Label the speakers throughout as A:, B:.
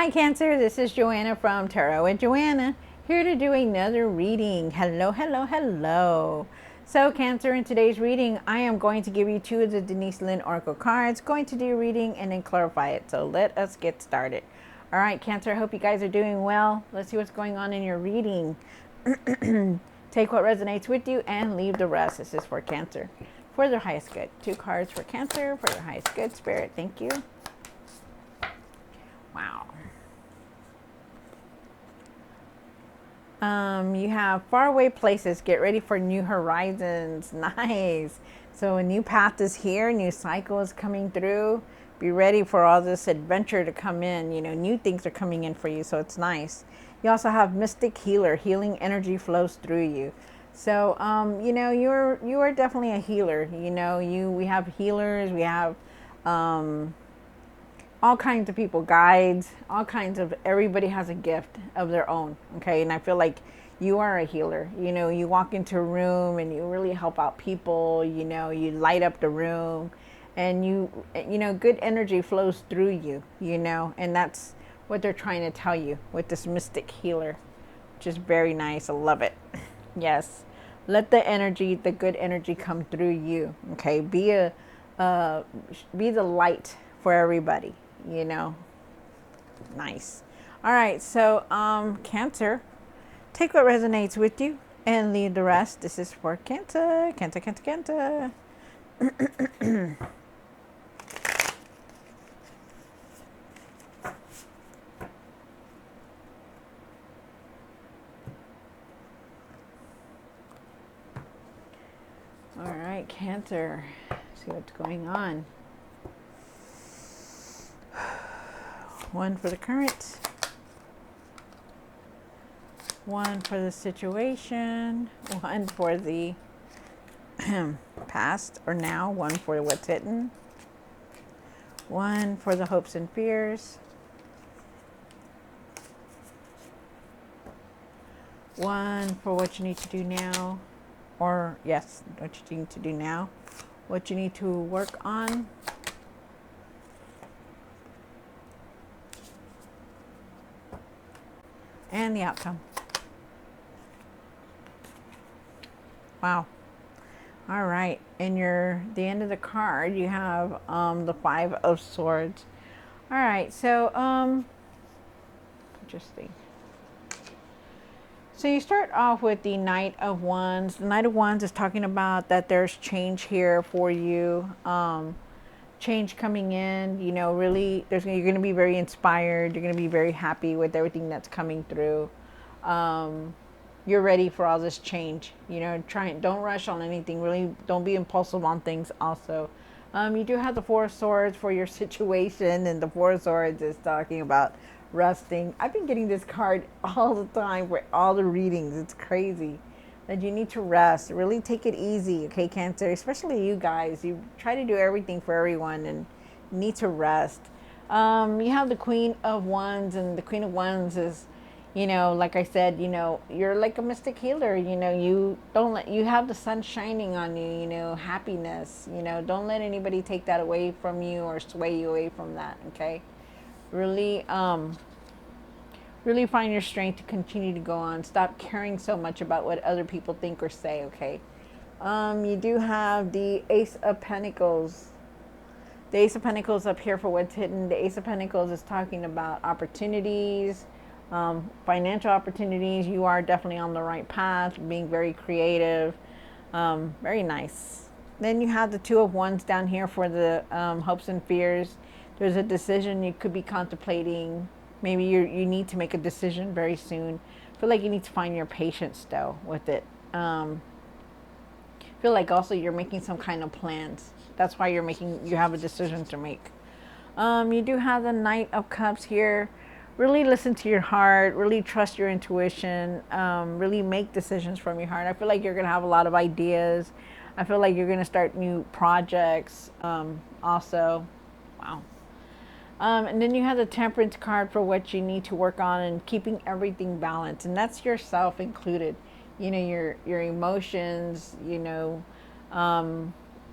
A: Hi Cancer, this is Joanna from Tarot with Joanna, here to do another reading. Hello, hello, hello. So Cancer, in today's reading, I am going to give you two of the Denise Lynn Oracle cards, going to do a reading and then clarify it. So let us get started. All right, Cancer, I hope you guys are doing well. Let's see what's going on in your reading. Take what resonates with you and leave the rest. This is for Cancer, for their highest good. Two cards for Cancer, for your highest good, Spirit. Thank you. Wow. You have faraway places. Get ready for new horizons. Nice. So a new path is here. New cycle is coming through. Be ready for all this adventure to come in. You know, new things are coming in for you. So it's nice. You also have mystic healer. Healing energy flows through you. So, you know, you are definitely a healer. You know, we have healers. We have, all kinds of people, guides, all kinds of, everybody has a gift of their own. Okay. And I feel like you are a healer. You know, you walk into a room and you really help out people, you know, you light up the room and you know, good energy flows through you, you know, and that's what they're trying to tell you with this mystic healer, which is very nice. I love it. Yes. Let the energy, the good energy come through you. Okay. Be the light for everybody. You know, nice. All right, so Cancer, take what resonates with you and leave the rest. This is for Cancer, Cancer, Cancer, Cancer. All right, Cancer, see what's going on. One for the current, one for the situation, one for the past or now, one for what's hidden, one for the hopes and fears, one for what you need to do now, or yes, what you need to do now, what you need to work on, and the outcome. Wow. All right. In the end of the card, you have the Five of Swords. All right. So interesting. So you start off with the Knight of Wands. The Knight of Wands is talking about that there's change here for you. Change coming in, you know, really you're going to be very inspired. You're going to be very happy with everything that's coming through. You're ready for all this change, you know, don't rush on anything. Really don't be impulsive on things. Also, you do have the Four of Swords for your situation, and the Four of Swords is talking about resting. I've been getting this card all the time for all the readings. It's crazy that you need to rest. Really take it easy, okay, Cancer? Especially you guys. You try to do everything for everyone and you need to rest. You have the Queen of Wands, and the Queen of Wands is, you know, like I said, you know, you're like a mystic healer. You know, you have the sun shining on you, you know, happiness. You know, don't let anybody take that away from you or sway you away from that, okay? Really, really find your strength to continue to go on. Stop caring so much about what other people think or say, okay? You do have the Ace of Pentacles. The Ace of Pentacles up here for what's hidden. The Ace of Pentacles is talking about opportunities, financial opportunities. You are definitely on the right path, being very creative. Very nice. Then you have the Two of Wands down here for the hopes and fears. There's a decision you could be contemplating. Maybe you need to make a decision very soon. I feel like you need to find your patience though with it. I feel like also you're making some kind of plans. That's why you have a decision to make. You do have the Knight of Cups here. Really listen to your heart. Really trust your intuition. Really make decisions from your heart. I feel like you're going to have a lot of ideas. I feel like you're going to start new projects also. Wow. And then you have the Temperance card for what you need to work on and keeping everything balanced. And that's yourself included. You know, your emotions, you know,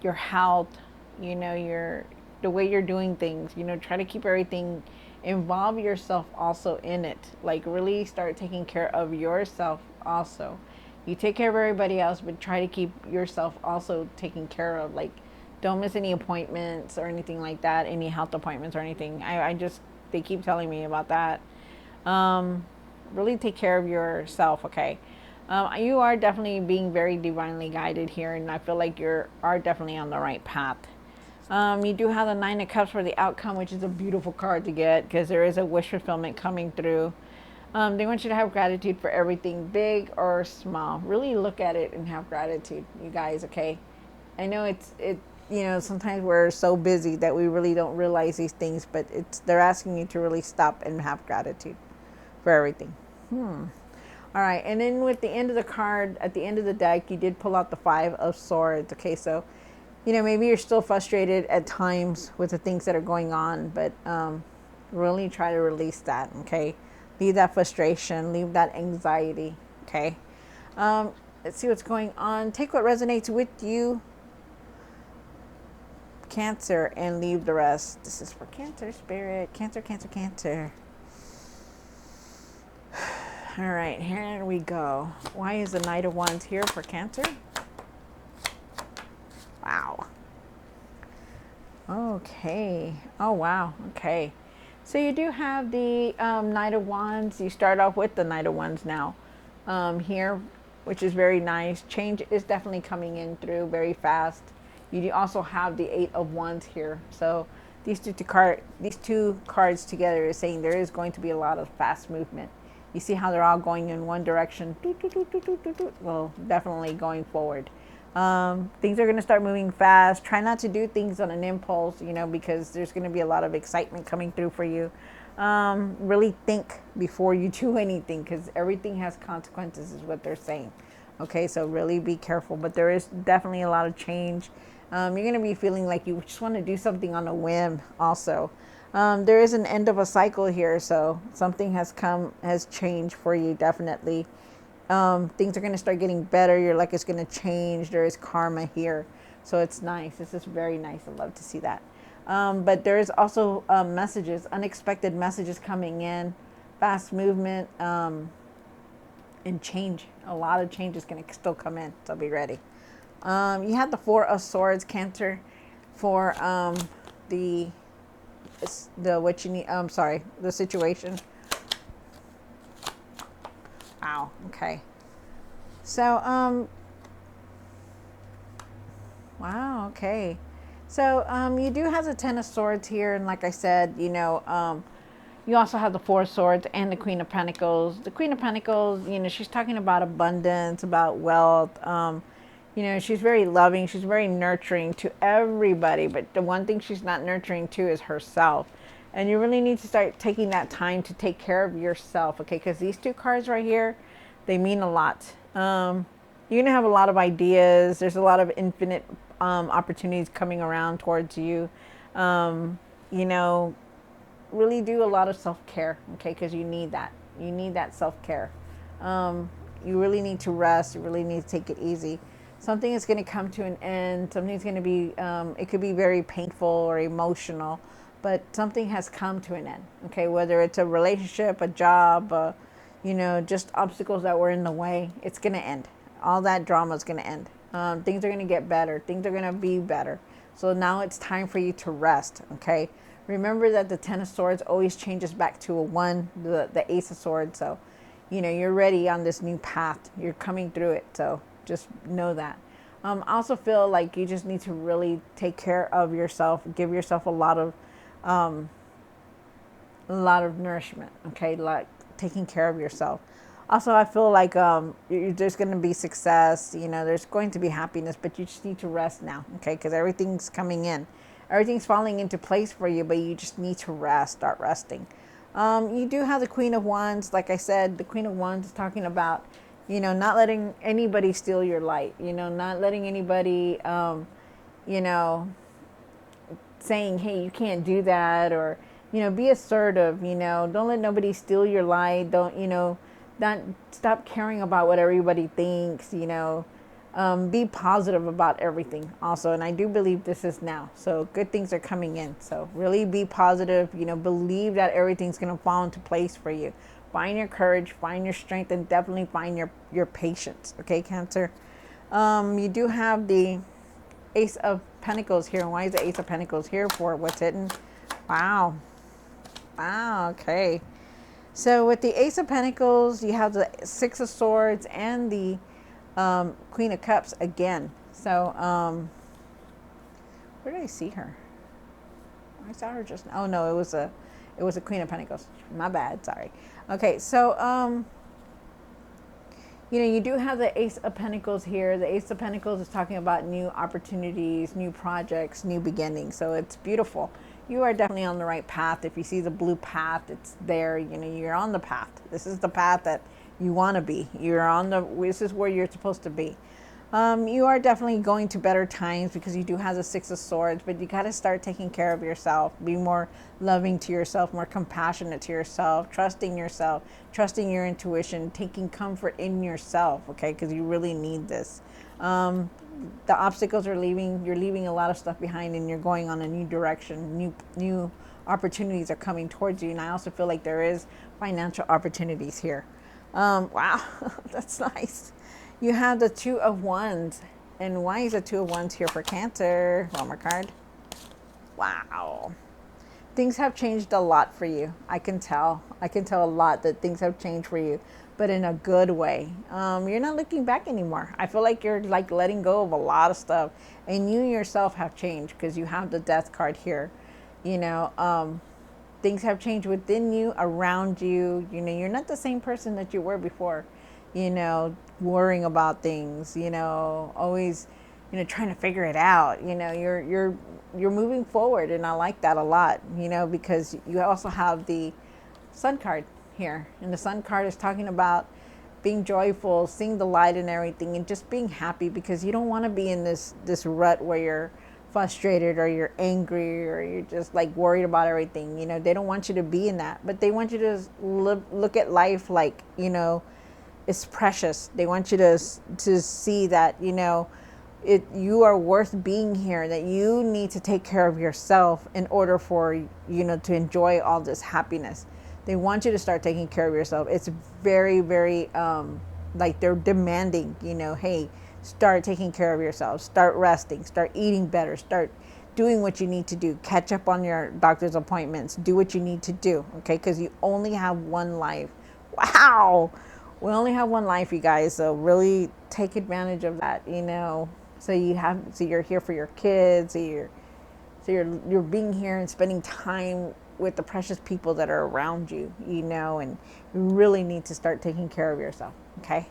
A: your health, you know, the way you're doing things, you know, try to keep everything involve yourself also in it. Like really start taking care of yourself also. You take care of everybody else, but try to keep yourself also taken care of. Like don't miss any appointments or anything like that, any health appointments or anything. I just, they keep telling me about that. Um, really take care of yourself, okay? You are definitely being very divinely guided here, and I feel like you are definitely on the right path. You do have the Nine of Cups for the outcome, which is a beautiful card to get because there is a wish fulfillment coming through. They want you to have gratitude for everything, big or small. Really look at it and have gratitude, you guys, okay? I know you know, sometimes we're so busy that we really don't realize these things, but they're asking you to really stop and have gratitude for everything. All right, and then with the end of the card, at the end of the deck, you did pull out the Five of Swords. Okay, so, you know, maybe you're still frustrated at times with the things that are going on, but really try to release that, okay? Leave that frustration, leave that anxiety, okay? Let's see what's going on. Take what resonates with you, Cancer, and leave the rest. This is for Cancer Spirit. Cancer, Cancer, Cancer. All right, here we go. Why is the Knight of Wands here for Cancer? Wow. Okay. Oh, wow. Okay. So you do have the Knight of Wands. You start off with the Knight of Wands now here, which is very nice. Change is definitely coming in through very fast. You do also have the Eight of Wands here. So these two cards together is saying there is going to be a lot of fast movement. You see how they're all going in one direction. Well, definitely going forward. Things are going to start moving fast. Try not to do things on an impulse, you know, because there's going to be a lot of excitement coming through for you. Really think before you do anything, because everything has consequences is what they're saying. Okay, so really be careful. But there is definitely a lot of change. You're going to be feeling like you just want to do something on a whim also. There is an end of a cycle here, so something has changed for you, definitely. Things are going to start getting better. Your luck is going to change. There is karma here. So it's nice. This is very nice. I love to see that. But there is also messages, unexpected messages coming in, fast movement, and change. A lot of change is going to still come in. So be ready. You have the Four of Swords, Cancer, for the what you need. The situation. Wow. Okay. So wow. Okay. So you do have the Ten of Swords here, and like I said, you know, you also have the Four of Swords and the Queen of Pentacles. The Queen of Pentacles, you know, she's talking about abundance, about wealth. You know, she's very loving. She's very nurturing to everybody. But the one thing she's not nurturing to is herself. And you really need to start taking that time to take care of yourself, okay? Because these two cards right here, they mean a lot. You're going to have a lot of ideas. There's a lot of infinite opportunities coming around towards you. You know, really do a lot of self-care, okay? Because you need that. You need that self-care. You really need to rest. You really need to take it easy. Something is going to come to an end. Something's going to be, it could be very painful or emotional, but something has come to an end, okay? Whether it's a relationship, a job, you know, just obstacles that were in the way, it's going to end. All that drama is going to end. Things are going to get better. Things are going to be better. So now it's time for you to rest, okay? Remember that the Ten of Swords always changes back to a 1, the Ace of Swords. So, you know, you're ready on this new path. You're coming through it. So just know that. I also feel like you just need to really take care of yourself. Give yourself a lot of nourishment, okay? Like taking care of yourself. Also, I feel like there's going to be success. You know, there's going to be happiness, but you just need to rest now, okay? Because everything's coming in. Everything's falling into place for you, but you just need to rest. Start resting. You do have the Queen of Wands. Like I said, the Queen of Wands is talking about, you know, not letting anybody steal your light. You know, not letting anybody, you know, saying, hey, you can't do that, or, you know, be assertive. You know, don't let nobody steal your light. Don't, you know, not stop caring about what everybody thinks. You know, Be positive about everything also. And I do believe this is now. So good things are coming in. So really be positive, you know, believe that everything's going to fall into place for you. Find your courage, find your strength, and definitely find your patience. Okay, Cancer. You do have the Ace of Pentacles here. And why is the Ace of Pentacles here for? What's hidden? Wow. Wow, okay. So with the Ace of Pentacles, you have the Six of Swords and the Queen of Cups again. So where did I see her? I saw her just. Oh no, it was a Queen of Pentacles. My bad. Sorry. Okay, so you know, you do have the Ace of Pentacles here. The Ace of Pentacles is talking about new opportunities, new projects, new beginnings. So it's beautiful. You are definitely on the right path. If you see the blue path, it's there. You know, you're on the path. This is the path that you want to be. You're on the. This is where you're supposed to be. You are definitely going to better times because you do have the Six of Swords, but you got to start taking care of yourself. Be more loving to yourself, more compassionate to yourself, trusting your intuition, taking comfort in yourself, okay? Because you really need this. The obstacles are leaving. You're leaving a lot of stuff behind and you're going on a new direction. New opportunities are coming towards you. And I also feel like there is financial opportunities here. Wow, that's nice. You have the Two of Wands. And why is the Two of Wands here for Cancer? One more card. Wow. Things have changed a lot for you. I can tell. I can tell a lot that things have changed for you, but in a good way. You're not looking back anymore. I feel like you're like letting go of a lot of stuff. And you yourself have changed because you have the Death card here. You know, things have changed within you, around you. You know, you're not the same person that you were before. You know, worrying about things, you know, always, you know, trying to figure it out. You know, you're moving forward, and I like that a lot, you know, because you also have the Sun card here. And the Sun card is talking about being joyful, seeing the light and everything, and just being happy because you don't want to be in this rut where you're frustrated or you're angry or you're just like worried about everything. You know, they don't want you to be in that, but they want you to look at life like, you know, it's precious. They want you to see that, you know, you are worth being here, that you need to take care of yourself in order for, you know, to enjoy all this happiness. They want you to start taking care of yourself. It's very, very like they're demanding, you know, hey, start taking care of yourself, start resting, start eating better, start doing what you need to do, catch up on your doctor's appointments, do what you need to do, okay? Because you only have one life. Wow. We only have one life, you guys, so really take advantage of that, you know. So you're here for your kids, you're being here and spending time with the precious people that are around you, you know, and you really need to start taking care of yourself, okay?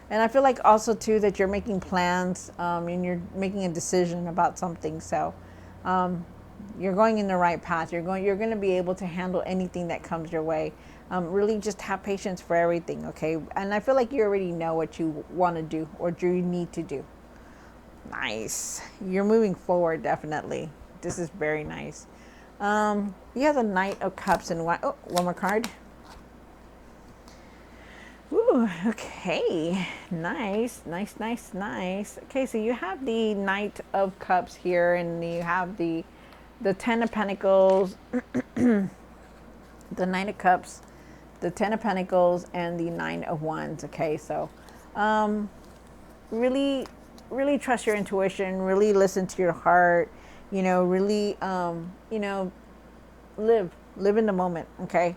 A: And I feel like also too that you're making plans and you're making a decision about something. So you're going in the right path. You're going to be able to handle anything that comes your way. Really just have patience for everything, okay? And I feel like you already know what you want to do or you need to do. Nice. You're moving forward, definitely. This is very nice. You have the Knight of Cups and one more card. Ooh, okay. Nice. Okay, so you have the Knight of Cups here, and you have the Ten of Pentacles, the Knight of Cups, the Ten of Pentacles, and the Nine of Wands. Okay, so really trust your intuition, really listen to your heart, you know, really you know, live in the moment, okay?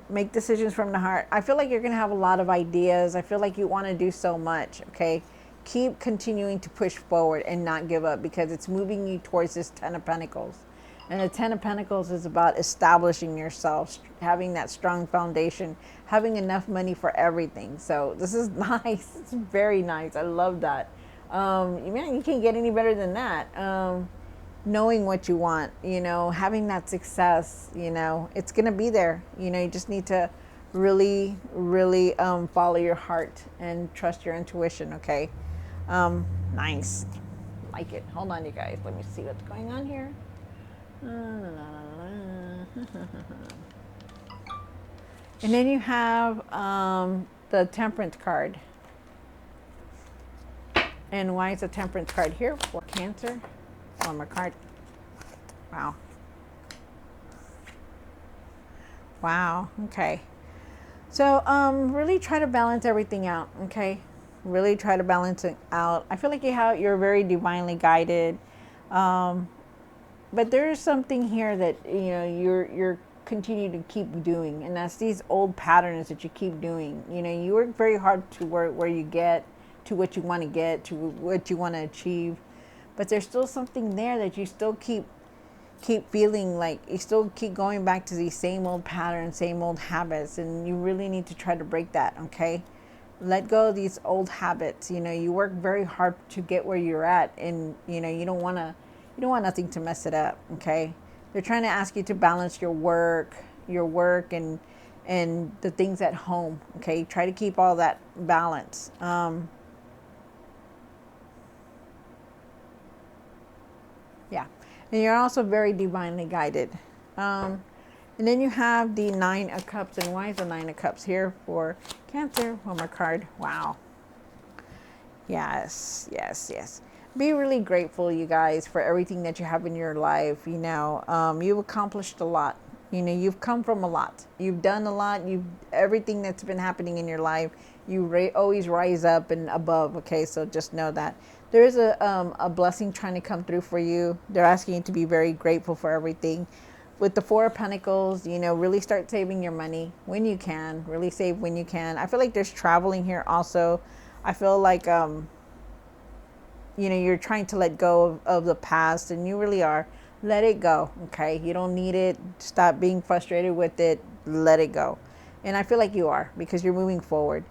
A: Make decisions from the heart. I feel like you're going to have a lot of ideas. I feel like you want to do so much, okay? Keep continuing to push forward and not give up because it's moving you towards this Ten of Pentacles. And the Ten of Pentacles is about establishing yourself, having that strong foundation, having enough money for everything. So this is nice. It's very nice. I love that. Man, you can't get any better than that. Knowing what you want, you know, having that success, you know, it's going to be there. You know, you just need to really follow your heart and trust your intuition, okay? Nice. Like it. Hold on, you guys. Let me see what's going on here. And then you have the Temperance card. And why is the Temperance card here for Cancer? One more card. Wow. Wow. Okay. So really try to balance everything out. Okay. Really try to balance it out. I feel like you're very divinely guided. But there is something here that you're continue to keep doing, and that's these old patterns that you keep doing. You work very hard to where you get to what you want to get to, what you want to achieve, but there's still something there that you still keep feeling like you still keep going back to these same old patterns, same old habits, and you really need to try to break that. Okay, let go of these old habits. You work very hard to get where you're at, and you don't want nothing to mess it up. Okay, they're trying to ask you to balance your work and the things at home. Okay, try to keep all that balance. Yeah, and you're also very divinely guided. And then you have the Nine of Cups. And why is the Nine of Cups here for Cancer? One more card. Wow. Yes, yes, yes. Be really grateful, you guys, for everything that you have in your life. You've accomplished a lot. You've come from a lot. You've done a lot. Everything that's been happening in your life, you always rise up and above. Okay, so just know that there is a blessing trying to come through for you. They're asking you to be very grateful for everything. With the Four of Pentacles, really start saving your money when you can. Really save when you can. I feel like there's traveling here also. I feel like you're trying to let go of the past, and you really are. Let it go. Okay, you don't need it. Stop being frustrated with it. Let it go. And I feel like you are, because you're moving forward.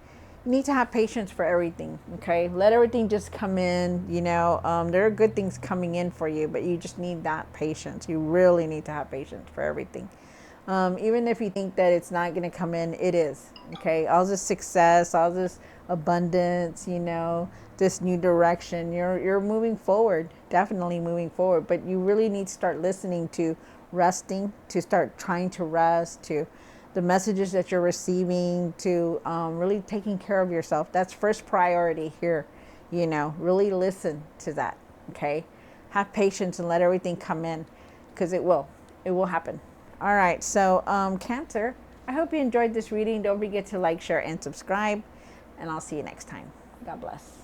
A: You need to have patience for everything. Okay, let everything just come in. There are good things coming in for you, but you just need that patience. You really need to have patience for everything. Even if you think that it's not going to come in, it is. Okay, all this success, all this abundance, this new direction, you're moving forward, definitely moving forward. But you really need to start listening to resting, to start trying to rest, to the messages that you're receiving, to really taking care of yourself. That's first priority here. Really listen to that. Okay, have patience and let everything come in, because it will happen. All right, so Cancer, I hope you enjoyed this reading. Don't forget to like, share, and subscribe, and I'll see you next time. God bless.